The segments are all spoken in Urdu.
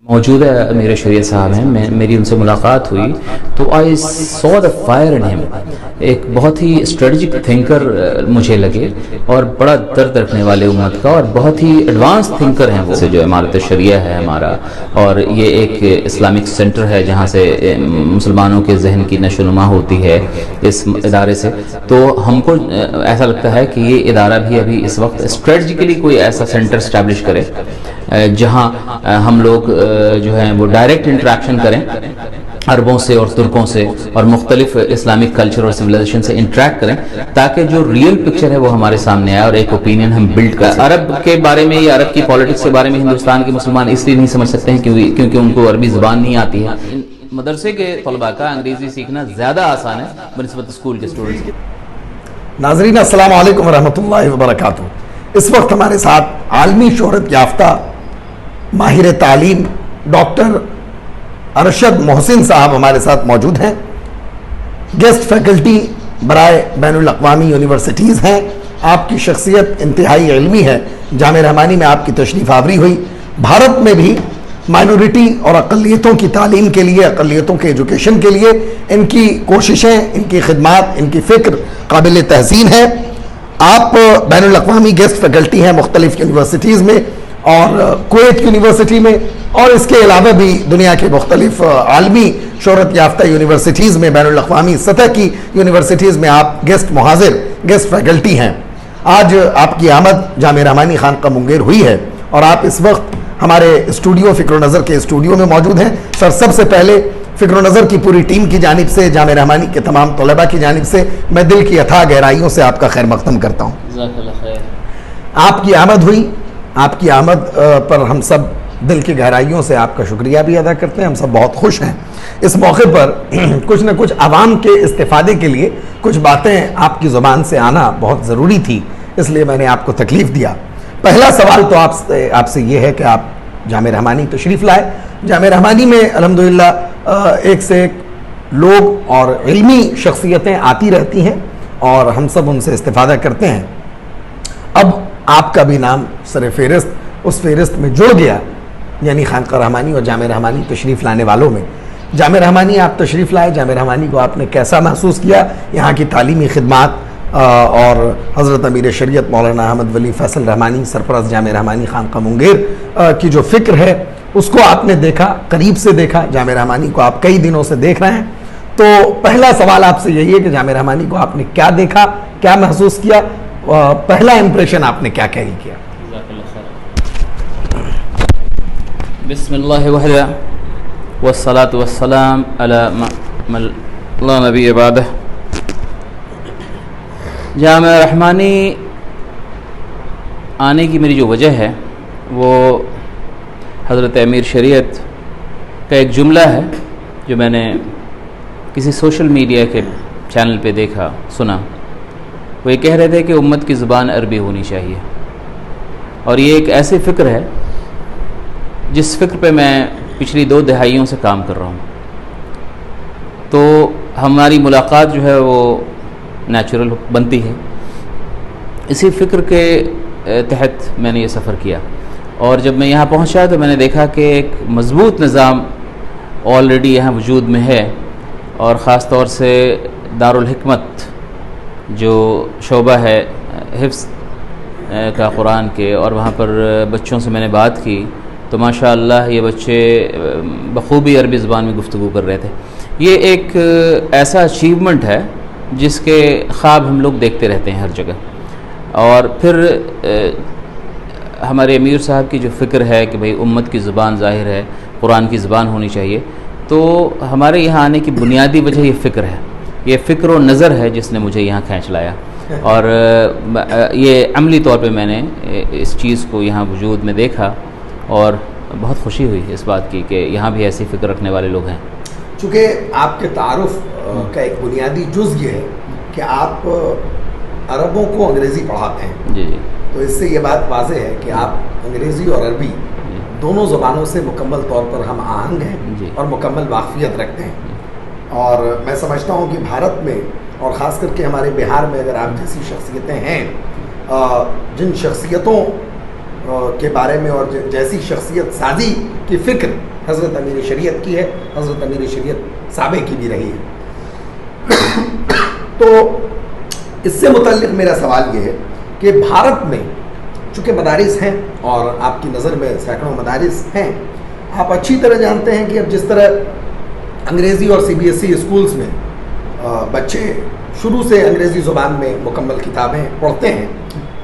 موجودہ امیر شریعت صاحب ہیں، میری ان سے ملاقات ہوئی تو آئی سو دا فائر ان ہم. ایک بہت ہی اسٹریٹجک تھنکر مجھے لگے اور بڑا درد رکھنے والے امت کا، اور بہت ہی ایڈوانس تھنکر ہیں وہ. سے جو امارت شریعہ ہے ہمارا، اور یہ ایک اسلامک سینٹر ہے جہاں سے مسلمانوں کے ذہن کی نشو و نما ہوتی ہے اس ادارے سے. تو ہم کو ایسا لگتا ہے کہ یہ ادارہ بھی ابھی اس وقت اسٹریٹجیکلی کوئی ایسا سینٹر اسٹیبلش کرے جہاں ہم لوگ جو ہیں وہ ڈائریکٹ انٹریکشن کریں عربوں سے اور ترکوں سے اور مختلف اسلامک کلچر اور سویلائزیشن سے انٹریکٹ کریں، تاکہ جو ریئل پکچر ہے وہ ہمارے سامنے آئے اور ایک اوپینین ہم بلڈ کریں. عرب کے بارے میں یا عرب کی پالیٹکس کے بارے میں ہندوستان کے مسلمان اس لیے نہیں سمجھ سکتے ہیں کیونکہ ان کو عربی زبان نہیں آتی ہے. مدرسے کے طلباء کا انگریزی سیکھنا زیادہ آسان ہے بنسبت اسکول کے اسٹوڈنٹس کے. ناظرین السلام علیکم ورحمۃ اللہ وبرکاتہ. اس وقت ہمارے ساتھ عالمی شہرت یافتہ ماہر تعلیم ڈاکٹر ارشد محسن صاحب ہمارے ساتھ موجود ہیں. گیسٹ فیکلٹی برائے بین الاقوامی یونیورسٹیز ہیں. آپ کی شخصیت انتہائی علمی ہے. جامعہ رحمانی میں آپ کی تشریف آوری ہوئی. بھارت میں بھی مائنورٹی اور اقلیتوں کی تعلیم کے لیے، اقلیتوں کے ایجوکیشن کے لیے ان کی کوششیں، ان کی خدمات، ان کی فکر قابل تحسین ہے. آپ بین الاقوامی گیسٹ فیکلٹی ہیں مختلف یونیورسٹیز میں اور کویت یونیورسٹی میں، اور اس کے علاوہ بھی دنیا کے مختلف عالمی شہرت یافتہ یونیورسٹیز میں، بین الاقوامی سطح کی یونیورسٹیز میں آپ گیسٹ محاضر، گیسٹ فیکلٹی ہیں. آج آپ کی آمد جامعہ رحمانی خانقاہ منگیر ہوئی ہے اور آپ اس وقت ہمارے اسٹوڈیو فکر و نظر کے اسٹوڈیو میں موجود ہیں. سر، سب سے پہلے فکر و نظر کی پوری ٹیم کی جانب سے، جامعہ رحمانی کے تمام طلباء کی جانب سے میں دل کی اتھاہ گہرائیوں سے آپ کا خیر مقدم کرتا ہوں. جزاک اللہ خیر. آپ کی آمد ہوئی، آپ کی آمد پر ہم سب دل کی گہرائیوں سے آپ کا شکریہ بھی ادا کرتے ہیں. ہم سب بہت خوش ہیں. اس موقع پر کچھ نہ کچھ عوام کے استفادے کے لیے کچھ باتیں آپ کی زبان سے آنا بہت ضروری تھی، اس لیے میں نے آپ کو تکلیف دیا. پہلا سوال تو آپ سے یہ ہے کہ آپ جامعہ رحمانی تشریف لائے. جامعہ رحمانی میں الحمدللہ ایک سے ایک لوگ اور علمی شخصیتیں آتی رہتی ہیں اور ہم سب ان سے استفادہ کرتے ہیں. اب آپ کا بھی نام سر فہرست اس فہرست میں جڑ گیا، یعنی خانقاہ رحمانی اور جامعہ رحمانی تشریف لانے والوں میں. جامعہ رحمانی آپ تشریف لائے، جامعہ رحمانی کو آپ نے کیسا محسوس کیا؟ یہاں کی تعلیمی خدمات اور حضرت امیر شریعت مولانا احمد ولی فیصل رحمانی سرپرست جامعہ رحمانی خانقاہ منگیر کی جو فکر ہے اس کو آپ نے دیکھا، قریب سے دیکھا. جامعہ رحمانی کو آپ کئی دنوں سے دیکھ رہے ہیں. تو پہلا سوال آپ سے یہی ہے کہ جامعہ رحمانی کو آپ نے کیا دیکھا، کیا محسوس کیا، پہلا امپریشن آپ نے کیا کیری کیا؟ بسم اللہ وحدہ والصلاة والسلام علی من لا نبی بعدہ. جامعہ رحمانی آنے کی میری جو وجہ ہے وہ حضرت امیر شریعت کا ایک جملہ ہے جو میں نے کسی سوشل میڈیا کے چینل پہ دیکھا، سنا. وہ یہ کہہ رہے تھے کہ امت کی زبان عربی ہونی چاہیے، اور یہ ایک ایسی فکر ہے جس فکر پہ میں پچھلی 2 دہائیوں سے کام کر رہا ہوں. تو ہماری ملاقات جو ہے وہ نیچرل بنتی ہے. اسی فکر کے تحت میں نے یہ سفر کیا، اور جب میں یہاں پہنچا تو میں نے دیکھا کہ ایک مضبوط نظام آلریڈی یہاں وجود میں ہے، اور خاص طور سے دارالحکمت جو شعبہ ہے حفظ کا قرآن کے، اور وہاں پر بچوں سے میں نے بات کی تو ماشاء اللہ یہ بچے بخوبی عربی زبان میں گفتگو کر رہے تھے. یہ ایک ایسا اچیومنٹ ہے جس کے خواب ہم لوگ دیکھتے رہتے ہیں ہر جگہ. اور پھر ہمارے امیر صاحب کی جو فکر ہے کہ بھئی امت کی زبان ظاہر ہے قرآن کی زبان ہونی چاہیے، تو ہمارے یہاں آنے کی بنیادی وجہ یہ فکر ہے، یہ فکر و نظر ہے جس نے مجھے یہاں کھینچ لایا. اور یہ عملی طور پہ میں نے اس چیز کو یہاں وجود میں دیکھا اور بہت خوشی ہوئی اس بات کی کہ یہاں بھی ایسی فکر رکھنے والے لوگ ہیں. چونکہ آپ کے تعارف کا ایک بنیادی جز یہ ہے کہ آپ عربوں کو انگریزی پڑھاتے ہیں. جی جی. تو اس سے یہ بات واضح ہے کہ آپ انگریزی اور عربی دونوں زبانوں سے مکمل طور پر ہم آہنگ ہیں اور مکمل واقفیت رکھتے ہیں. اور میں سمجھتا ہوں کہ بھارت میں اور خاص کر کے ہمارے بہار میں اگر آپ جیسی شخصیتیں ہیں، جن شخصیتوں کے بارے میں اور جیسی شخصیت سازی کی فکر حضرت امیر شریعت کی ہے, حضرت امیر شریعت سابق کی بھی رہی ہے. تو اس سے متعلق میرا سوال یہ ہے کہ بھارت میں چونکہ مدارس ہیں اور آپ کی نظر میں سینکڑوں مدارس ہیں, آپ اچھی طرح جانتے ہیں کہ اب جس طرح انگریزی اور CBSE اسکولز میں بچے شروع سے انگریزی زبان میں مکمل کتابیں پڑھتے ہیں,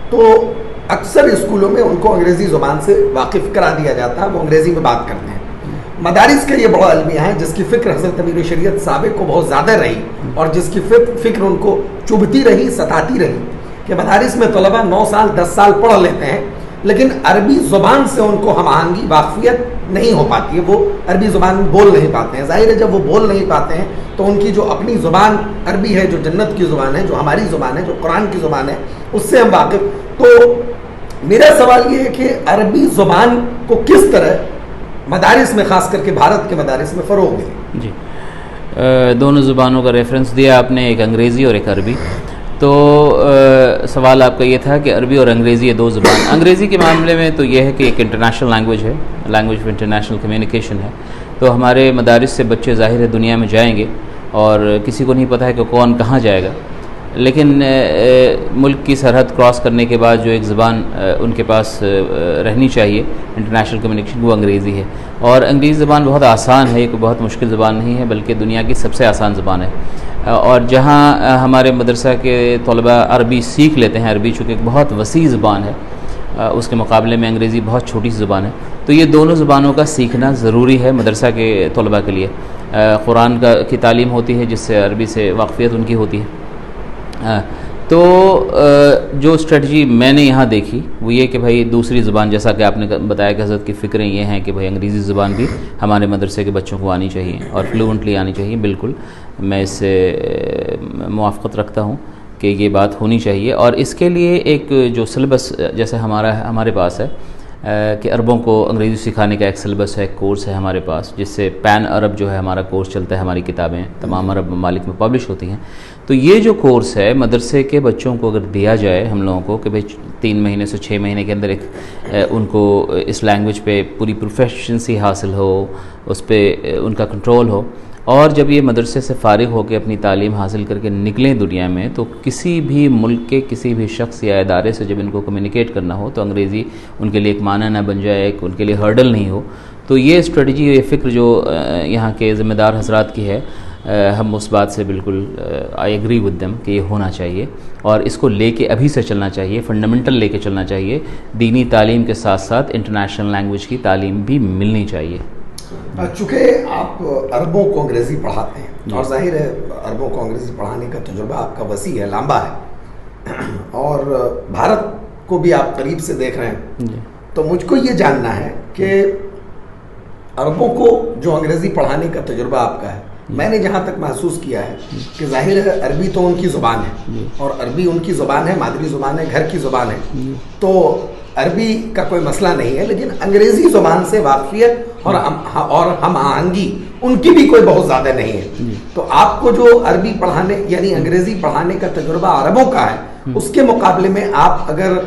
تو اکثر اسکولوں میں ان کو انگریزی زبان سے واقف کرا دیا جاتا ہے, وہ انگریزی میں بات کرتے ہیں. مدارس کا یہ بڑا المیہ ہے جس کی فکر حضرت امیر شریعت سابق کو بہت زیادہ رہی اور جس کی فکر ان کو چبھتی رہی, ستاتی رہی کہ مدارس میں طلبہ 9 سال 10 سال پڑھ لیتے ہیں لیکن عربی زبان سے ان کو ہم آہنگی واقفیت نہیں ہو پاتی ہے, وہ عربی زبان بول نہیں پاتے ہیں. ظاہر ہے جب وہ بول نہیں پاتے ہیں تو ان کی جو اپنی زبان عربی ہے, جو جنت کی زبان ہے, جو ہماری زبان ہے, جو قرآن کی زبان ہے, اس سے ہم واقف. تو میرا سوال یہ ہے کہ عربی زبان کو کس طرح مدارس میں, خاص کر کے بھارت کے مدارس میں فروغ ملے. جی, دونوں زبانوں کا ریفرنس دیا آپ نے, ایک انگریزی اور ایک عربی. تو سوال آپ کا یہ تھا کہ عربی اور انگریزی یہ دو زبان. انگریزی کے معاملے میں تو یہ ہے کہ ایک انٹرنیشنل لینگویج ہے, لینگویج آف انٹرنیشنل کمیونیکیشن ہے. تو ہمارے مدارس سے بچے ظاہر ہے دنیا میں جائیں گے اور کسی کو نہیں پتہ ہے کہ کون کہاں جائے گا, لیکن ملک کی سرحد کراس کرنے کے بعد جو ایک زبان ان کے پاس رہنی چاہیے انٹرنیشنل کمیونیکیشن, وہ انگریزی ہے. اور انگریزی زبان بہت آسان ہے, یہ کوئی بہت مشکل زبان نہیں ہے, بلکہ دنیا کی سب سے آسان زبان ہے. اور جہاں ہمارے مدرسہ کے طلباء عربی سیکھ لیتے ہیں, عربی چونکہ ایک بہت وسیع زبان ہے, اس کے مقابلے میں انگریزی بہت چھوٹی سی زبان ہے, تو یہ دونوں زبانوں کا سیکھنا ضروری ہے مدرسہ کے طلباء کے لیے. قرآن کی تعلیم ہوتی ہے جس سے عربی سے واقفیت ان کی ہوتی ہے. تو جو اسٹریٹجی میں نے یہاں دیکھی وہ یہ کہ بھائی دوسری زبان, جیسا کہ آپ نے بتایا کہ حضرت کی فکریں یہ ہیں کہ بھائی انگریزی زبان بھی ہمارے مدرسے کے بچوں کو آنی چاہیے اور فلوئنٹلی آنی چاہیے. بالکل میں اس سے موافقت رکھتا ہوں کہ یہ بات ہونی چاہیے. اور اس کے لیے ایک جو سلیبس جیسے ہمارے پاس ہے کہ عربوں کو انگریزی سکھانے کا ایک سلیبس ہے, ایک کورس ہے ہمارے پاس, جس سے پین عرب جو ہے ہمارا کورس چلتا ہے, ہماری کتابیں تمام عرب ممالک میں پبلش ہوتی ہیں. تو یہ جو کورس ہے مدرسے کے بچوں کو اگر دیا جائے ہم لوگوں کو کہ بھئی 3 مہینے سے 6 مہینے کے اندر ایک ان کو اس لینگویج پہ پوری پروفیشنسی حاصل ہو, اس پہ ان کا کنٹرول ہو, اور جب یہ مدرسے سے فارغ ہو کے اپنی تعلیم حاصل کر کے نکلیں دنیا میں, تو کسی بھی ملک کے کسی بھی شخص یا ادارے سے جب ان کو کمیونیکیٹ کرنا ہو تو انگریزی ان کے لیے ایک معنی نہ بن جائے, ایک ان کے لیے ہرڈل نہیں ہو. تو یہ اسٹریٹجی, یہ فکر جو یہاں کے ذمہ دار حضرات کی ہے, ہم اس بات سے بالکل آئی ایگری ود دیم کہ یہ ہونا چاہیے اور اس کو لے کے ابھی سے چلنا چاہیے, فنڈامنٹل لے کے چلنا چاہیے. دینی تعلیم کے ساتھ ساتھ انٹرنیشنل لینگویج کی تعلیم بھی ملنی چاہیے. چونکہ آپ عربوں کو انگریزی پڑھاتے ہیں اور ظاہر ہے عربوں کو انگریزی پڑھانے کا تجربہ آپ کا وسیع ہے, لمبا ہے, اور بھارت کو بھی آپ قریب سے دیکھ رہے ہیں, تو مجھ کو یہ جاننا ہے کہ عربوں کو جو انگریزی پڑھانے کا تجربہ آپ کا ہے, میں نے جہاں تک محسوس کیا ہے کہ ظاہر ہے عربی تو ان کی زبان ہے اور عربی ان کی زبان ہے, مادری زبان ہے, گھر کی زبان ہے, تو عربی کا کوئی مسئلہ نہیں ہے, لیکن انگریزی زبان سے واقفیت اور ہم آہنگی ان کی بھی کوئی بہت زیادہ نہیں ہے. تو آپ کو جو عربی پڑھانے یعنی انگریزی پڑھانے کا تجربہ عربوں کا ہے, اس کے مقابلے میں آپ اگر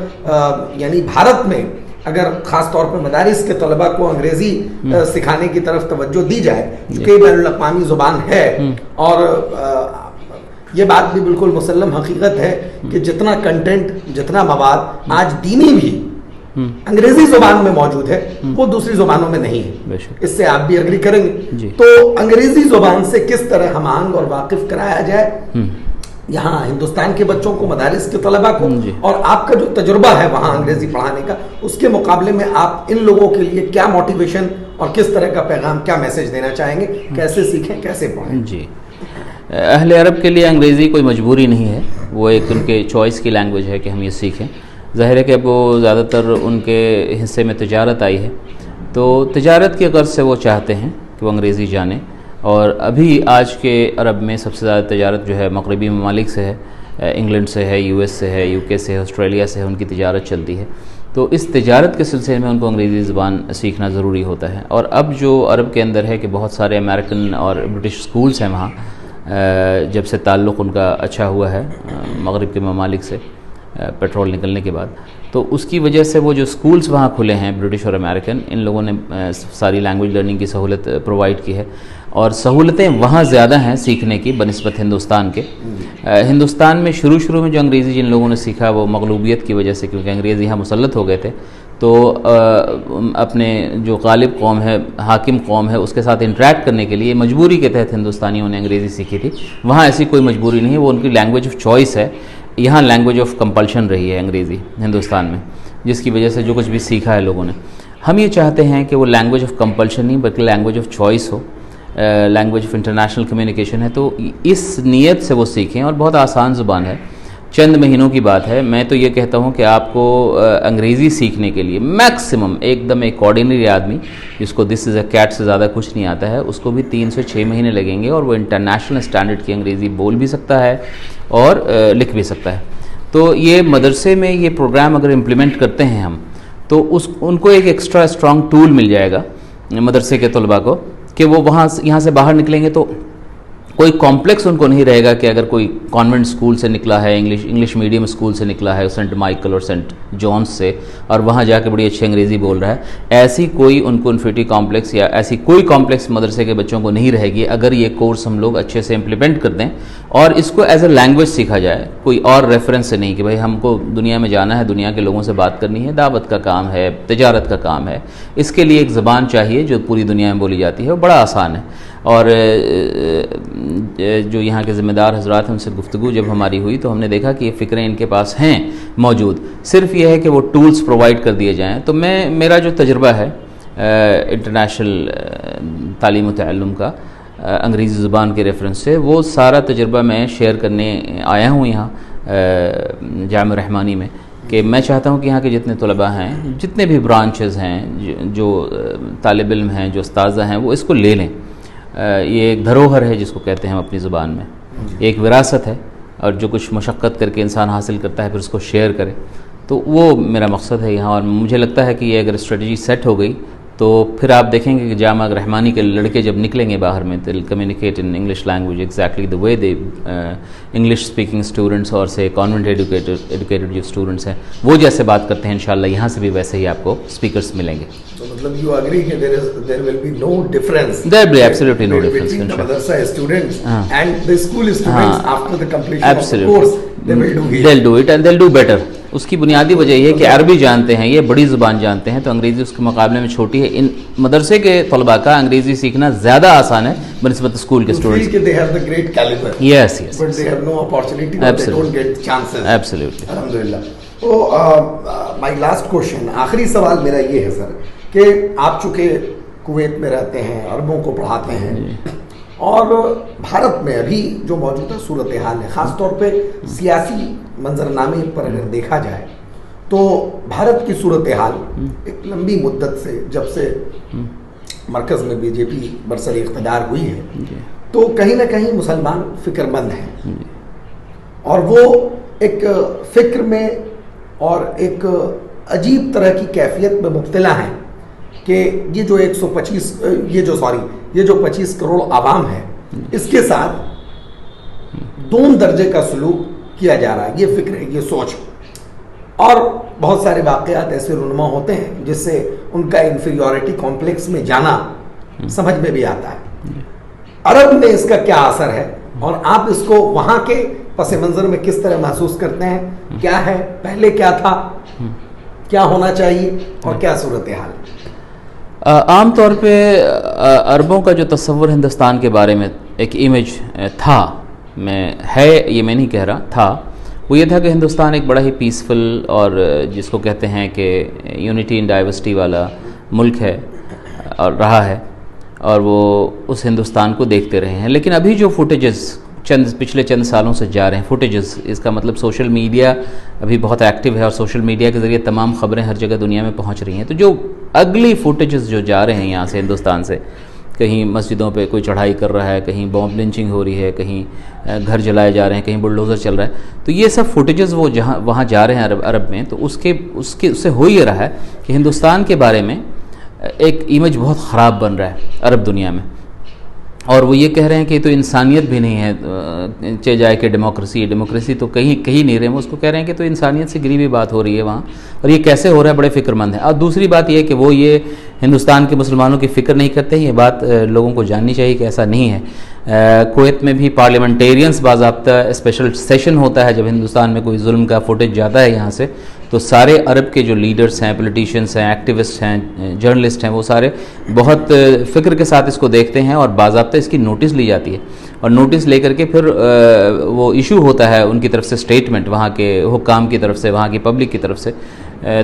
یعنی بھارت میں اگر خاص طور پر مدارس کے طلباء کو انگریزی سکھانے کی طرف توجہ دی جائے, کیونکہ بین الاقوامی زبان ہے, اور یہ بات بھی بالکل مسلم حقیقت ہے کہ جتنا کنٹینٹ, جتنا مواد آج دینی بھی انگریزی زبان میں موجود ہے وہ دوسری زبانوں میں نہیں ہے, اس سے آپ بھی اگری کریں گے. تو انگریزی زبان سے کس طرح ہم آہنگ اور واقف کرایا جائے یہاں ہندوستان کے بچوں کو, مدارس کے طلباء کو, اور آپ کا جو تجربہ ہے وہاں انگریزی پڑھانے کا, اس کے مقابلے میں آپ ان لوگوں کے لیے کیا موٹیویشن اور کس طرح کا پیغام, کیا میسج دینا چاہیں گے, کیسے سیکھیں, کیسے پڑھیں؟ جی, اہل عرب کے لیے انگریزی کوئی مجبوری نہیں ہے, وہ ایک ان کے چوائس کی لینگویج ہے کہ ہم یہ سیکھیں. ظاہر ہے کہ اب وہ زیادہ تر ان کے حصے میں تجارت آئی ہے, تو تجارت کی غرض سے وہ چاہتے ہیں کہ وہ انگریزی جانیں. اور ابھی آج کے عرب میں سب سے زیادہ تجارت جو ہے مغربی ممالک سے ہے, انگلینڈ سے ہے, US سے ہے, UK سے ہے, آسٹریلیا سے ہے, ان کی تجارت چلتی ہے. تو اس تجارت کے سلسلے میں ان کو انگریزی زبان سیکھنا ضروری ہوتا ہے. اور اب جو عرب کے اندر ہے کہ بہت سارے امریکن اور برٹش اسکولس ہیں وہاں, جب سے تعلق ان کا اچھا ہوا ہے مغرب کے ممالک سے پیٹرول نکلنے کے بعد, تو اس کی وجہ سے وہ جو اسکولس وہاں کھلے ہیں برٹش اور امریکن، ان لوگوں نے ساری لینگویج لرننگ کی سہولت پرووائڈ کی ہے، اور سہولتیں وہاں زیادہ ہیں سیکھنے کی بنسبت ہندوستان کے۔ ہندوستان میں شروع میں جو انگریزی جن لوگوں نے سیکھا وہ مغلوبیت کی وجہ سے، کیونکہ انگریز یہاں مسلط ہو گئے تھے، تو اپنے جو غالب قوم ہے، حاکم قوم ہے، اس کے ساتھ انٹریکٹ کرنے کے لیے مجبوری کے تحت ہندوستانیوں نے انگریزی سیکھی تھی۔ وہاں ایسی کوئی مجبوری نہیں ہے، وہ ان کی لینگویج آف چوائس ہے۔ یہاں لینگویج آف کمپلشن رہی ہے انگریزی ہندوستان میں، جس کی وجہ سے جو کچھ بھی سیکھا ہے لوگوں نے۔ ہم یہ چاہتے ہیں کہ وہ لینگویج آف کمپلشن نہیں بلکہ language of choice who, language of international communication ہے، تو اس نیت سے وہ سیکھیں، اور بہت آسان زبان ہے، چند مہینوں کی بات ہے۔ میں تو یہ کہتا ہوں کہ آپ کو انگریزی سیکھنے کے لیے میکسیمم ایک دم ایک آرڈینری آدمی جس کو دس از اے کیٹ سے زیادہ کچھ نہیں آتا ہے، اس کو بھی 3 سے 6 مہینے لگیں گے، اور وہ انٹرنیشنل اسٹینڈرڈ کی انگریزی بول بھی سکتا ہے اور لکھ بھی سکتا ہے۔ تو یہ مدرسے میں یہ پروگرام اگر امپلیمنٹ کرتے ہیں ہم، تو ان کو ایک ایکسٹرا اسٹرانگ ٹول مل جائے گا مدرسے کے طلباء کو، کہ وہ یہاں سے باہر نکلیں گے تو کوئی کمپلیکس ان کو نہیں رہے گا کہ اگر کوئی کانوینٹ اسکول سے نکلا ہے، انگلش میڈیم اسکول سے نکلا ہے، سینٹ مائیکل اور سینٹ جونس سے، اور وہاں جا کے بڑی اچھی انگریزی بول رہا ہے، ایسی کوئی ان کو انفیریٹی کمپلیکس یا ایسی کوئی کمپلیکس مدرسے کے بچوں کو نہیں رہے گی اگر یہ کورس ہم لوگ اچھے سے امپلیمنٹ کر دیں اور اس کو ایز اے لینگویج سیکھا جائے، کوئی اور ریفرنس سے نہیں کہ بھائی ہم کو دنیا میں جانا ہے، دنیا کے لوگوں سے بات کرنی ہے، دعوت کا کام ہے، تجارت کا کام ہے، اس کے لیے ایک زبان چاہیے جو پوری دنیا میں بولی جاتی ہے، وہ بڑا آسان ہے۔ اور جو یہاں کے ذمہ دار حضرات ہیں ان سے گفتگو جب ہماری ہوئی تو ہم نے دیکھا کہ یہ فکریں ان کے پاس ہیں موجود، صرف یہ ہے کہ وہ ٹولز پرووائڈ کر دیے جائیں۔ تو میرا جو تجربہ ہے انٹرنیشنل تعلیم و تعلم کا انگریزی زبان کے ریفرنس سے، وہ سارا تجربہ میں شیئر کرنے آیا ہوں یہاں جامعہ رحمانی میں، کہ میں چاہتا ہوں کہ یہاں کے جتنے طلباء ہیں، جتنے بھی برانچز ہیں، جو طالب علم ہیں، جو اساتذہ ہیں، وہ اس کو لے لیں۔ یہ ایک دھروہر ہے جس کو کہتے ہیں ہم اپنی زبان میں، ایک وراثت ہے، اور جو کچھ مشقت کر کے انسان حاصل کرتا ہے پھر اس کو شیئر کرے، تو وہ میرا مقصد ہے یہاں۔ اور مجھے لگتا ہے کہ یہ اگر اسٹریٹجی سیٹ ہو گئی تو پھر آپ دیکھیں گے کہ جامعہ رحمانی کے لڑکے جب نکلیں گے باہر میں، they'll communicate in English language exactly the way they English speaking students اور سے convent educated جو اسٹوڈنٹس ہیں وہ جیسے بات کرتے ہیں انشاءاللہ یہاں سے بھی ویسے ہی آپ کو اسپیکرس ملیں گے۔ تو مطلب you agree کہ there will be no difference. There will be absolutely no difference between the madrasa students and the school students after the completion of the course. They'll do it and they'll do better. اس کی بنیادی وجہ یہ ہے کہ عربی جانتے ہیں، یہ بڑی زبان جانتے ہیں، تو انگریزی اس کے مقابلے میں چھوٹی ہے۔ ان مدرسے کے طلباء کا انگریزی سیکھنا زیادہ آسان ہے بنسبت اسکول کے اسٹوڈنٹس کے۔ They have the great caliber. Yes. But they have no opportunity. They don't get chances. Absolutely. الحمدللہ۔ تو my last question، آخری سوال میرا یہ ہے سر کہ آپ چونکہ کویت میں رہتے ہیں، عربوں کو پڑھاتے ہیں، اور بھارت میں ابھی جو موجودہ صورتحال ہے، خاص طور پہ سیاسی منظرنامے پر اگر دیکھا جائے تو بھارت کی صورتحال ایک لمبی مدت سے، جب سے مرکز میں بی جے پی برسر اقتدار ہوئی ہے، تو کہیں نہ کہیں مسلمان فکر مند ہیں، اور وہ ایک فکر میں اور ایک عجیب طرح کی کیفیت میں مبتلا ہیں کہ یہ جو 25 کروڑ عوام ہے، اس کے ساتھ دوم درجے کا سلوک کیا جا رہا ہے، یہ فکر ہے، یہ سوچ، اور بہت سارے واقعات ایسے رونما ہوتے ہیں جس سے ان کا انفیریورٹی کمپلیکس میں جانا سمجھ میں بھی آتا ہے۔ عرب میں اس کا کیا اثر ہے، اور آپ اس کو وہاں کے پس منظر میں کس طرح محسوس کرتے ہیں؟ کیا ہے، پہلے کیا تھا، کیا ہونا چاہیے، اور کیا صورتحال؟ عام طور پہ عربوں کا جو تصور ہندوستان کے بارے میں ایک امیج تھا، ہے یہ میں نہیں کہہ رہا، تھا، وہ یہ تھا کہ ہندوستان ایک بڑا ہی پیسفل اور جس کو کہتے ہیں کہ یونٹی ان ڈائیورسٹی والا ملک ہے اور رہا ہے، اور وہ اس ہندوستان کو دیکھتے رہے ہیں۔ لیکن ابھی جو فوٹیجز پچھلے چند سالوں سے جا رہے ہیں، فوٹیجز، اس کا مطلب سوشل میڈیا ابھی بہت ایکٹیو ہے، اور سوشل میڈیا کے ذریعے تمام خبریں ہر جگہ دنیا میں پہنچ رہی ہیں، تو جو اگلی فوٹیجز جو جا رہے ہیں یہاں سے ہندوستان سے، کہیں مسجدوں پہ کوئی چڑھائی کر رہا ہے، کہیں بوم لنچنگ ہو رہی ہے، کہیں گھر جلائے جا رہے ہیں، کہیں بلڈوزر چل رہا ہے، تو یہ سب فوٹیجز وہ وہاں جا رہے ہیں عرب میں، تو اس سے ہو یہ رہا ہے کہ ہندوستان کے بارے میں ایک امیج بہت خراب بن رہا ہے عرب دنیا میں۔ اور وہ یہ کہہ رہے ہیں کہ تو انسانیت بھی نہیں ہے، چہ جائے کہ ڈیموکریسی تو کہیں نہیں رہے، وہ اس کو کہہ رہے ہیں کہ تو انسانیت سے گری ہوئی بات ہو رہی ہے وہاں، اور یہ کیسے ہو رہا ہے، بڑے فکر مند ہیں۔ اور دوسری بات یہ ہے کہ وہ یہ ہندوستان کے مسلمانوں کی فکر نہیں کرتے ہیں، یہ بات لوگوں کو جاننی چاہیے کہ ایسا نہیں ہے۔ کویت میں بھی پارلیمنٹیرینز باضابطہ اسپیشل سیشن ہوتا ہے، جب ہندوستان میں کوئی ظلم کا فوٹیج جاتا ہے یہاں سے، تو سارے عرب کے جو لیڈرز ہیں، پولیٹیشینز ہیں، ایکٹیوسٹ ہیں، جرنلسٹ ہیں، وہ سارے بہت فکر کے ساتھ اس کو دیکھتے ہیں، اور باضابطہ اس کی نوٹس لی جاتی ہے، اور نوٹس لے کر کے پھر وہ ایشو ہوتا ہے ان کی طرف سے اسٹیٹمنٹ، وہاں کے حکام کی طرف سے، وہاں کی پبلک کی طرف سے۔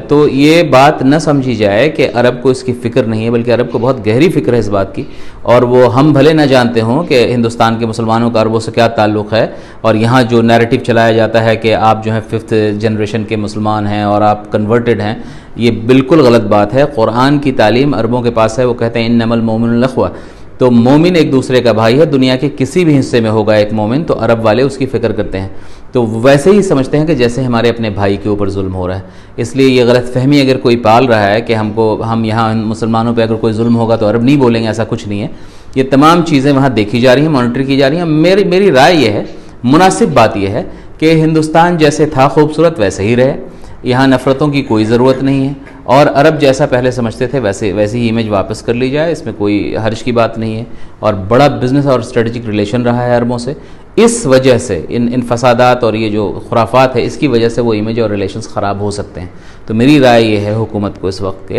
تو یہ بات نہ سمجھی جائے کہ عرب کو اس کی فکر نہیں ہے، بلکہ عرب کو بہت گہری فکر ہے اس بات کی، اور وہ ہم بھلے نہ جانتے ہوں کہ ہندوستان کے مسلمانوں کا عربوں سے کیا تعلق ہے، اور یہاں جو نیریٹو چلایا جاتا ہے کہ آپ جو ہیں 5th جنریشن کے مسلمان ہیں اور آپ کنورٹڈ ہیں، یہ بالکل غلط بات ہے۔ قرآن کی تعلیم عربوں کے پاس ہے، وہ کہتے ہیں انما المؤمنون اخوہ، تو مومن ایک دوسرے کا بھائی ہے، دنیا کے کسی بھی حصے میں ہوگا ایک مومن، تو عرب والے اس کی فکر کرتے ہیں، تو ویسے ہی سمجھتے ہیں کہ جیسے ہمارے اپنے بھائی کے اوپر ظلم ہو رہا ہے۔ اس لیے یہ غلط فہمی اگر کوئی پال رہا ہے کہ ہم یہاں مسلمانوں پہ اگر کوئی ظلم ہوگا تو عرب نہیں بولیں گے، ایسا کچھ نہیں ہے۔ یہ تمام چیزیں وہاں دیکھی جا رہی ہیں، مانیٹر کی جا رہی ہیں۔ میری رائے یہ ہے، مناسب بات یہ ہے کہ ہندوستان جیسے تھا خوبصورت ویسے ہی رہے، یہاں نفرتوں کی کوئی ضرورت نہیں ہے، اور عرب جیسا پہلے سمجھتے تھے ویسی ہی امیج واپس کر لی جائے، اس میں کوئی حرج کی بات نہیں ہے، اور بڑا بزنس اور اسٹریٹجک ریلیشن رہا ہے عربوں سے۔ اس وجہ سے ان فسادات اور یہ جو خرافات ہے، اس کی وجہ سے وہ امیج اور ریلیشنز خراب ہو سکتے ہیں۔ تو میری رائے یہ ہے حکومت کو اس وقت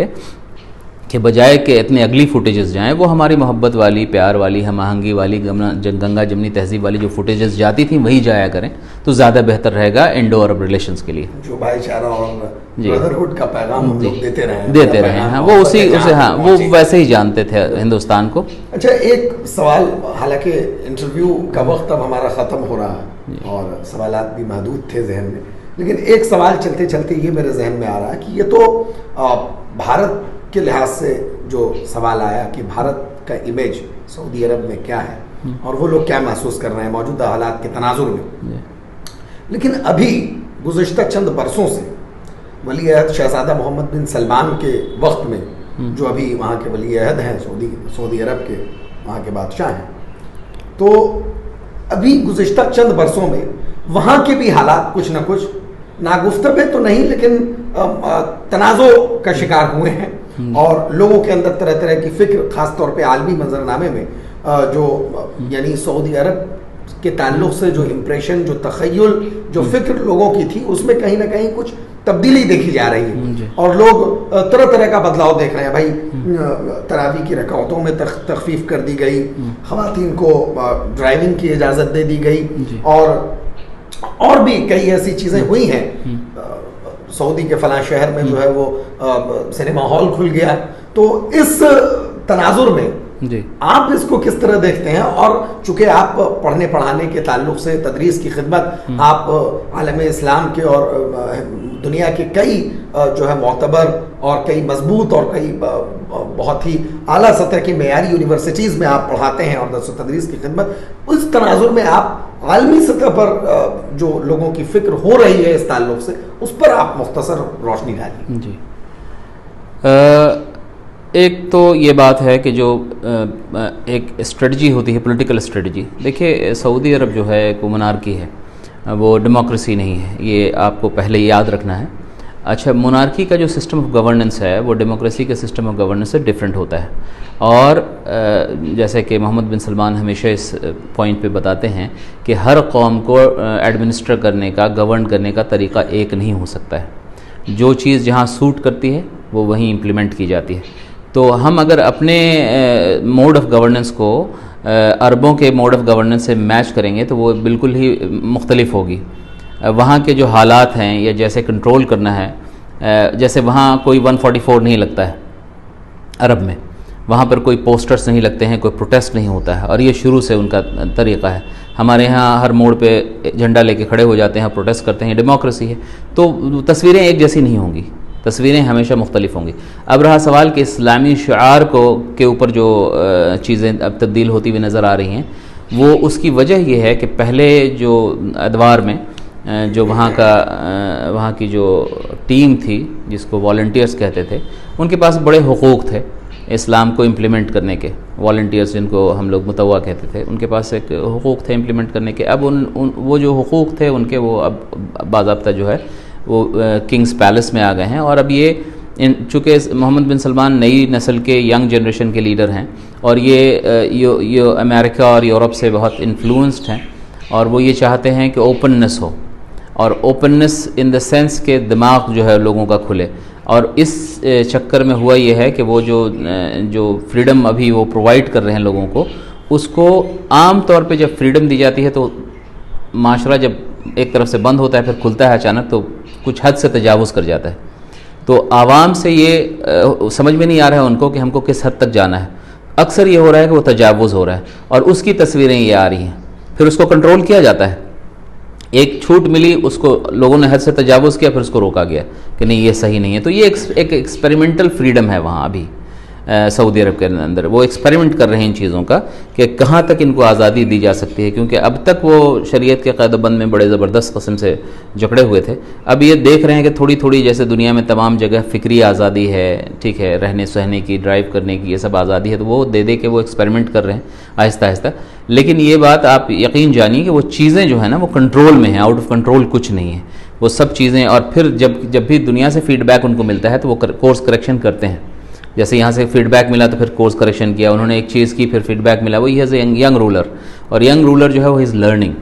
کہ بجائے کہ اتنے اگلی فوٹیجز جائیں، وہ ہماری محبت والی، پیار والی، ہم آہنگی والی، گنگا جمنی تہذیب والی جو فوٹیجز جاتی تھیں وہی جایا کریں، تو زیادہ بہتر رہے گا انڈو عرب ریلیشنز کے لیے۔ جو بھائی چارہ اور برادرہڈ کا پیغام ہم لوگ دیتے رہے ہیں، ہاں، وہ وہ ویسے ہی جانتے تھے ہندوستان کو۔ اچھا، ایک سوال، حالانکہ انٹرویو کا وقت اب ہمارا ختم ہو رہا ہے اور سوالات بھی محدود تھے ذہن میں، لیکن ایک سوال چلتے چلتے یہ میرے ذہن میں آ رہا ہے کہ یہ تو بھارت کے لحاظ سے جو سوال آیا کہ بھارت کا امیج سعودی عرب میں کیا ہے اور وہ لوگ کیا محسوس کر رہے ہیں موجودہ حالات کے تناظر میں، لیکن ابھی گزشتہ چند برسوں سے ولی عہد شہزادہ محمد بن سلمان کے وقت میں، جو ابھی وہاں کے ولی عہد ہیں سعودی عرب کے، وہاں کے بادشاہ ہیں، تو ابھی گزشتہ چند برسوں میں وہاں کے بھی حالات کچھ نہ کچھ ناگفتگو تو نہیں لیکن تنازع کا شکار ہوئے ہیں، اور لوگوں کے اندر طرح طرح کی فکر، خاص طور پہ عالمی منظرنامے میں جو یعنی سعودی عرب کے تعلق سے جو امپریشن، جو تخیل، جو فکر لوگوں کی تھی، اس میں کہیں نہ کہیں کچھ تبدیلی دیکھی جا رہی ہے، اور لوگ طرح طرح کا بدلاؤ دیکھ رہے ہیں۔ بھائی تراویح کی رکعتوں میں تخفیف کر دی گئی، خواتین کو ڈرائیونگ کی اجازت دے دی گئی، اور بھی کئی ایسی چیزیں ہوئی ہیں۔ سعودی کے فلاں شہر میں جو ہے وہ سنیما ہال کھل گیا۔ تو اس تناظر میں آپ اس کو کس طرح دیکھتے ہیں؟ اور چونکہ آپ پڑھنے پڑھانے کے تعلق سے، تدریس کی خدمت، آپ عالم اسلام کے اور دنیا کے کئی جو ہے معتبر اور کئی مضبوط اور کئی بہت ہی اعلیٰ سطح کی معیاری یونیورسٹیز میں آپ پڑھاتے ہیں اور درس و تدریس کی خدمت، اس تناظر میں آپ عالمی سطح پر جو لوگوں کی فکر ہو رہی ہے اس تعلق سے، اس پر آپ مختصر روشنی ڈالیں۔ جی، ایک تو یہ بات ہے کہ جو ایک اسٹریٹجی ہوتی ہے، پولیٹیکل اسٹریٹجی، دیکھیے سعودی عرب جو ہے ایک منارکی ہے، وہ ڈیموکریسی نہیں ہے، یہ آپ کو پہلے یاد رکھنا ہے۔ اچھا، منارکی کا جو سسٹم آف گورننس ہے وہ ڈیموکریسی کے سسٹم آف گورننس سے ڈیفرنٹ ہوتا ہے، اور جیسے کہ محمد بن سلمان ہمیشہ اس پوائنٹ پہ بتاتے ہیں کہ ہر قوم کو ایڈمنسٹر کرنے کا، گورن کرنے کا طریقہ ایک نہیں ہو سکتا ہے، جو چیز جہاں سوٹ کرتی ہے وہ وہیں امپلیمنٹ کی جاتی ہے۔ تو ہم اگر اپنے موڈ آف گورننس کو عربوں کے موڈ آف گورننس سے میچ کریں گے تو وہ بالکل ہی مختلف ہوگی۔ وہاں کے جو حالات ہیں یا جیسے کنٹرول کرنا ہے، جیسے وہاں کوئی 144 نہیں لگتا ہے عرب میں، وہاں پر کوئی پوسٹرز نہیں لگتے ہیں، کوئی پروٹیسٹ نہیں ہوتا ہے، اور یہ شروع سے ان کا طریقہ ہے۔ ہمارے ہاں ہر موڑ پہ جھنڈا لے کے کھڑے ہو جاتے ہیں، پروٹیسٹ کرتے ہیں، ڈیموکریسی ہے، تو تصویریں ایک جیسی نہیں ہوں گی، تصویریں ہمیشہ مختلف ہوں گی۔ اب رہا سوال کہ اسلامی شعار کے اوپر جو چیزیں اب تبدیل ہوتی ہوئی نظر آ رہی ہیں، وہ اس کی وجہ یہ ہے کہ پہلے جو ادوار میں جو وہاں کی جو ٹیم تھی، جس کو والنٹیئرز کہتے تھے، ان کے پاس بڑے حقوق تھے، اسلام کو امپلیمنٹ کرنے کے، والنٹیئرس جن کو ہم لوگ متوا کہتے تھے، ان کے پاس ایک حقوق تھے امپلیمنٹ کرنے کے. اب وہ جو حقوق تھے ان کے، وہ اب باضابطہ جو ہے وہ کنگز پیلس میں آ گئے ہیں. اور اب یہ چونکہ محمد بن سلمان نئی نسل کے ینگ جنریشن کے لیڈر ہیں، اور یہ امریکہ اور یورپ سے بہت انفلوئنسڈ ہیں، اور وہ یہ چاہتے ہیں کہ اوپننس ہو، اور اوپننس ان دا سینس کہ دماغ جو ہے لوگوں کا کھلے. اور اس چکر میں ہوا یہ ہے کہ وہ جو فریڈم ابھی وہ پرووائڈ کر رہے ہیں لوگوں کو، اس کو عام طور پہ جب فریڈم دی جاتی ہے تو معاشرہ جب ایک طرف سے بند ہوتا ہے پھر کھلتا ہے اچانک، تو کچھ حد سے تجاوز کر جاتا ہے. تو عوام سے یہ سمجھ میں نہیں آ رہا ہے ان کو کہ ہم کو کس حد تک جانا ہے. اکثر یہ ہو رہا ہے کہ وہ تجاوز ہو رہا ہے، اور اس کی تصویریں یہ آ رہی ہیں. پھر اس کو کنٹرول کیا جاتا ہے. ایک چھوٹ ملی، اس کو لوگوں نے حد سے تجاوز کیا، پھر اس کو روکا گیا کہ نہیں یہ صحیح نہیں ہے. تو یہ ایک ایکسپیریمنٹل فریڈم ہے وہاں ابھی سعودی عرب کے اندر. وہ ایکسپیریمنٹ کر رہے ہیں ان چیزوں کا کہ کہاں تک ان کو آزادی دی جا سکتی ہے، کیونکہ اب تک وہ شریعت کے قید و بند میں بڑے زبردست قسم سے جکڑے ہوئے تھے. اب یہ دیکھ رہے ہیں کہ تھوڑی تھوڑی جیسے دنیا میں تمام جگہ فکری آزادی ہے، ٹھیک ہے، رہنے سہنے کی، ڈرائیو کرنے کی، یہ سب آزادی ہے، تو وہ دے کے وہ ایکسپیریمنٹ کر رہے ہیں آہستہ آہستہ. لیکن یہ بات آپ یقین جانیے کہ وہ چیزیں جو ہیں نا وہ کنٹرول میں ہیں، آؤٹ آف کنٹرول کچھ نہیں ہے وہ سب چیزیں. اور پھر جب بھی دنیا سے فیڈ بیک ان کو ملتا ہے تو وہ کورس کریکشن کرتے ہیں. جیسے یہاں سے فیڈ بیک ملا تو پھر کورس کریکشن کیا انہوں نے، ایک چیز کی، پھر فیڈ بیک ملا. وہ ہی ایز اے ینگ رولر، اور ینگ رولر جو ہے وہ از لرننگ.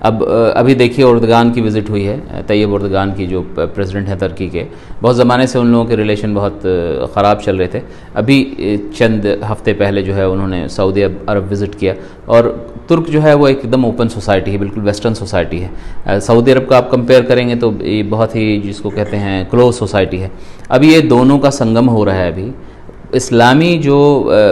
ابھی دیکھیے اردگان کی وزٹ ہوئی ہے، طیب اردگان کی جو پریزیڈنٹ ہیں ترکی کے. بہت زمانے سے ان لوگوں کے ریلیشن بہت خراب چل رہے تھے. ابھی چند ہفتے پہلے جو ہے انہوں نے سعودی عرب وزٹ کیا. اور ترک جو ہے وہ ایک دم اوپن سوسائٹی ہے، بالکل ویسٹرن سوسائٹی ہے. سعودی عرب کا آپ کمپیئر کریں گے تو یہ بہت ہی جس کو کہتے ہیں کلوز سوسائٹی ہے. ابھی یہ دونوں کا سنگم ہو رہا ہے. ابھی اسلامی جو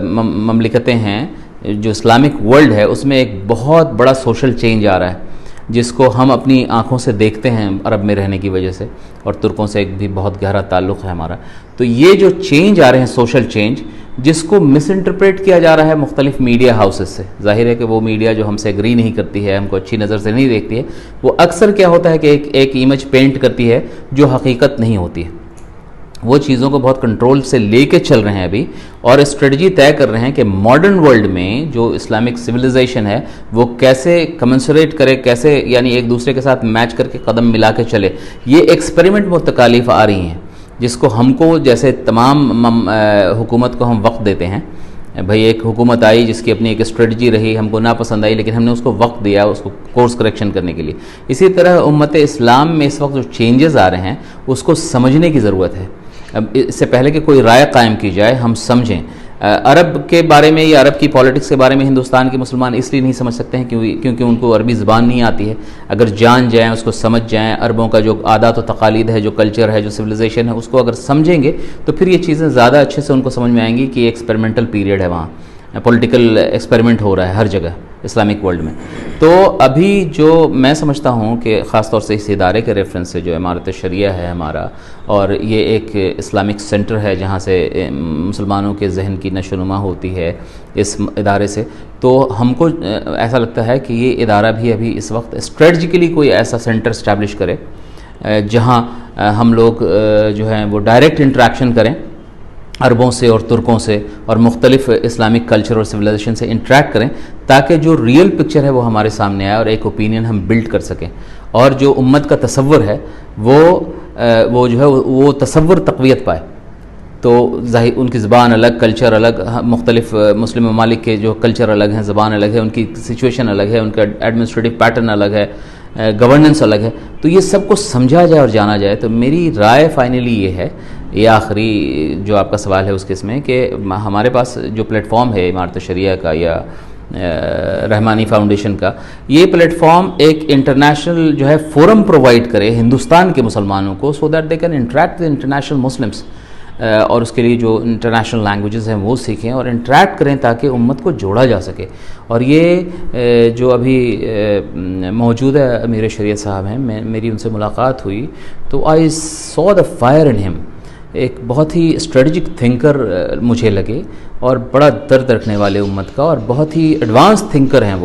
مملکتیں ہیں، جو اسلامک ورلڈ ہے، اس میں ایک بہت بڑا سوشل چینج آ رہا ہے جس کو ہم اپنی آنکھوں سے دیکھتے ہیں عرب میں رہنے کی وجہ سے، اور ترکوں سے ایک بھی بہت گہرا تعلق ہے ہمارا. تو یہ جو چینج آ رہے ہیں سوشل چینج، جس کو مس انٹرپریٹ کیا جا رہا ہے مختلف میڈیا ہاؤسز سے. ظاہر ہے کہ وہ میڈیا جو ہم سے ایگری نہیں کرتی ہے، ہم کو اچھی نظر سے نہیں دیکھتی ہے، وہ اکثر کیا ہوتا ہے کہ ایک امیج پینٹ کرتی ہے جو حقیقت نہیں ہوتی ہے. وہ چیزوں کو بہت کنٹرول سے لے کے چل رہے ہیں ابھی، اور اسٹریٹجی طے کر رہے ہیں کہ ماڈرن ورلڈ میں جو اسلامک سویلائزیشن ہے وہ کیسے کمنسریٹ کرے، کیسے یعنی ایک دوسرے کے ساتھ میچ کر کے قدم ملا کے چلے. یہ ایکسپیریمنٹ میں تکالیف آ رہی ہیں جس کو ہم کو، جیسے تمام حکومت کو ہم وقت دیتے ہیں. بھئی ایک حکومت آئی جس کی اپنی ایک اسٹریٹجی رہی، ہم کو ناپسند آئی، لیکن ہم نے اس کو وقت دیا اس کو کورس کریکشن کرنے کے لیے. اسی طرح امت اسلام میں اس وقت جو چینجز آ رہے ہیں اس کو سمجھنے کی ضرورت ہے. اب اس سے پہلے کہ کوئی رائے قائم کی جائے ہم سمجھیں. عرب کے بارے میں یا عرب کی پالیٹکس کے بارے میں ہندوستان کے مسلمان اس لیے نہیں سمجھ سکتے ہیں کیونکہ ان کو عربی زبان نہیں آتی ہے. اگر جان جائیں، اس کو سمجھ جائیں، عربوں کا جو عادات و تقالید ہے، جو کلچر ہے، جو سویلائزیشن ہے، اس کو اگر سمجھیں گے تو پھر یہ چیزیں زیادہ اچھے سے ان کو سمجھ میں آئیں گی کہ یہ ایکسپیریمنٹل پیریڈ ہے. وہاں پولیٹیکل ایکسپیریمنٹ ہو رہا ہے ہر جگہ اسلامک ورلڈ میں. تو ابھی جو میں سمجھتا ہوں کہ خاص طور سے اس ادارے کے ریفرنس سے جو امارت شریعہ ہے ہمارا، اور یہ ایک اسلامک سینٹر ہے جہاں سے مسلمانوں کے ذہن کی نشو و نما ہوتی ہے اس ادارے سے، تو ہم کو ایسا لگتا ہے کہ یہ ادارہ بھی ابھی اس وقت اسٹریٹجیکلی کوئی ایسا سینٹر اسٹیبلش کرے جہاں ہم لوگ جو ہیں وہ ڈائریکٹ انٹریکشن کریں عربوں سے اور ترکوں سے، اور مختلف اسلامک کلچر اور سویلائزیشن سے انٹریکٹ کریں، تاکہ جو ریئل پکچر ہے وہ ہمارے سامنے آئے اور ایک اوپینین ہم بلڈ کر سکیں. اور جو امت کا تصور ہے وہ جو ہے وہ تصور تقویت پائے. تو ظاہر ان کی زبان الگ، کلچر الگ، مختلف مسلم ممالک کے جو کلچر الگ ہیں، زبان الگ ہے، ان کی سچویشن الگ ہے، ان کا ایڈمنسٹریٹو پیٹرن الگ ہے، گورننس الگ ہے. تو یہ سب کو سمجھا جائے اور جانا جائے. تو میری رائے فائنلی یہ ہے، یہ آخری جو آپ کا سوال ہے اس کے اس میں، کہ ہمارے پاس جو پلیٹ فارم ہے امارت شریعہ کا یا رحمانی فاؤنڈیشن کا، یہ پلیٹ فارم ایک انٹرنیشنل جو ہے فورم پرووائڈ کرے ہندوستان کے مسلمانوں کو، so that they can interact with international Muslims, اور اس کے لیے جو انٹرنیشنل لینگویجز ہیں وہ سیکھیں اور انٹریکٹ کریں تاکہ امت کو جوڑا جا سکے. اور یہ جو ابھی موجود ہے امیر شریعت صاحب ہیں، میری ان سے ملاقات ہوئی تو آئی سو دا فائر ان ہم. ایک بہت ہی اسٹریٹجک تھنکر مجھے لگے، اور بڑا درد رکھنے والے امت کا، اور بہت ہی ایڈوانس تھنکر ہیں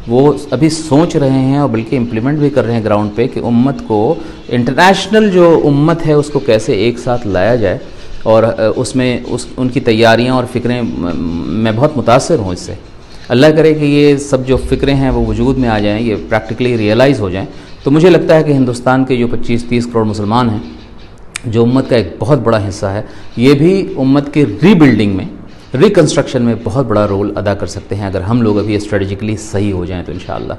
وہ ابھی سوچ رہے ہیں اور بلکہ امپلیمنٹ بھی کر رہے ہیں گراؤنڈ پہ کہ امت کو، انٹرنیشنل جو امت ہے اس کو کیسے ایک ساتھ لایا جائے اور اس میں ان کی تیاریاں اور فکریں میں بہت متاثر ہوں اس سے. اللہ کرے کہ یہ سب جو فکریں ہیں وہ وجود میں آ جائیں, یہ پریکٹیکلی ریئلائز ہو جائیں. تو مجھے لگتا ہے کہ ہندوستان کے جو 25-30 کروڑ مسلمان ہیں, جو امت کا ایک بہت بڑا حصہ ہے, یہ بھی امت کے ری بلڈنگ میں, ریکنسٹرکشن میں بہت بڑا رول ادا کر سکتے ہیں, اگر ہم لوگ ابھی اسٹریٹجکلی صحیح ہو جائیں تو انشاءاللہ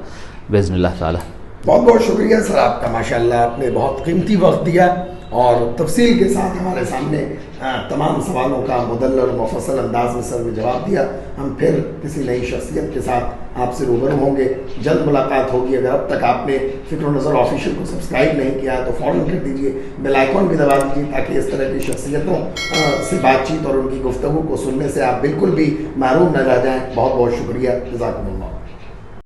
باذن اللہ تعالی. بہت بہت شکریہ سر آپ کا, ماشاءاللہ آپ نے بہت قیمتی وقت دیا اور تفصیل کے ساتھ ہمارے سامنے تمام سوالوں کا مدلل اور مفصل انداز میں سر نے جواب دیا. ہم پھر کسی نئی شخصیت کے ساتھ آپ سے روبرو ہوں گے, جلد ملاقات ہوگی. اگر اب تک آپ نے فکر و نظر آفیشیل کو سبسکرائب نہیں کیا تو فوراً کر دیجیے, بیل آئیکن بھی دبا دیجیے تاکہ اس طرح کی شخصیتوں سے بات چیت اور ان کی گفتگو کو سننے سے آپ بالکل بھی محروم نہ رہ جائیں. بہت بہت شکریہ, جزاکم اللہ.